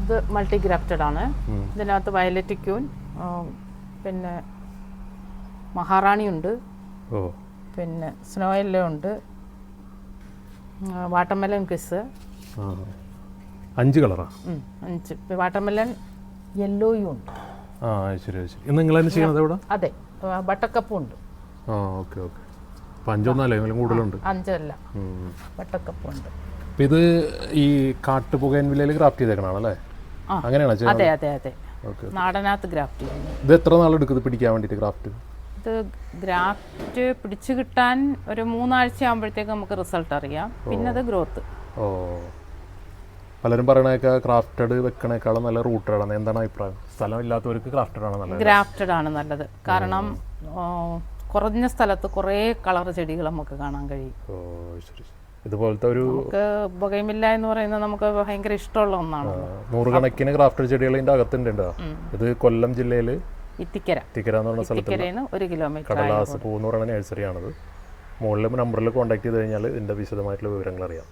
ഇത് multi grafted ആണ്. ഇതിനകത്ത് വയലറ്റ് ക്യൂൻ, പിന്നെ മഹാറാണി ഉണ്ട്, പിന്നെ സ്നോ യെല്ലോ ഉണ്ട്, വാട്ടർമെലൺ കിസ്. 5 കളറാ? 5. വാട്ടർമെലൺ യെല്ലോയും ഉണ്ട്. ശരി ശരി. നിങ്ങൾ തന്നെ ചെയ്യണത് ഇവിടെ? അതെ, ബട്ടക്കപ്പും ഉണ്ട്. Okay okay. 5 കൂടുതലുണ്ട്. 5 അല്ല, ബട്ടക്കപ്പും ഉണ്ട്. ഇത് ഈ കാട്ടുപുകയൻവില്ലയിൽ ക്രാഫ്റ്റ് ചെയ്തേക്കണാണല്ലേ? അങ്ങനെയാണോ? അതെ അതെ അതെ, നാടനകത്ത് ഗ്രാഫ്റ്റ് ചെയ്യുന്നു. ഇത് എത്ര നാളെടുക്കും ഇത് പിടിക്കാൻ വേണ്ടിയിട്ട് ക്രാഫ്റ്റ്? ഇത് ഗ്രാഫ്റ്റ് പിടിച്ചു കിട്ടാൻ ഒരു 3 ആഴ്ച ആകുമ്പോഴത്തേക്ക് നമുക്ക് റിസൾട്ട് അറിയാം. പിന്നെ അത് ഗ്രോത്ത്. പലരും പറയണേക്ക ക്രാഫ്റ്റഡ് വെക്കണേക്കാളും നല്ല റൂട്ടഡ് ആണ്. എന്താണ് അഭിപ്രായം? സ്ഥലം ഇല്ലാത്തവർക്ക് ക്രാഫ്റ്റഡ് ആണ് നല്ലത്? ഗ്രാഫ്റ്റഡ് ആണ് നല്ലത്. കാരണം കുറഞ്ഞ സ്ഥലത്ത് കുറേ കളർ ചെടികൾ നമുക്ക് കാണാൻ കഴിയും. ശരി. ഇതുപോലത്തെ ഒരു ബൊഗൈൻവില്ല എന്ന് പറയുന്നത് നമുക്ക് ഭയങ്കര ഇഷ്ടമുള്ള ഒന്നാണ്. 100 കണക്കിന് ക്രാഫ്റ്റഡ് ചെടികൾ ഇതിന്റെ അകത്തുണ്ട്. ഇത് കൊല്ലം ജില്ലയിൽ ഇത്തിക്കര എന്ന് പറഞ്ഞ സ്ഥലത്ത് 1 കിലോമീറ്റർ കടലാസ് പൂന്ന് പറയുന്ന നഴ്സറിയാണിത്. മുകളിൽ നമ്പറിൽ കോൺടാക്ട് ചെയ്ത് കഴിഞ്ഞാൽ ഇതിന്റെ വിശദമായിട്ടുള്ള വിവരങ്ങൾ അറിയാം.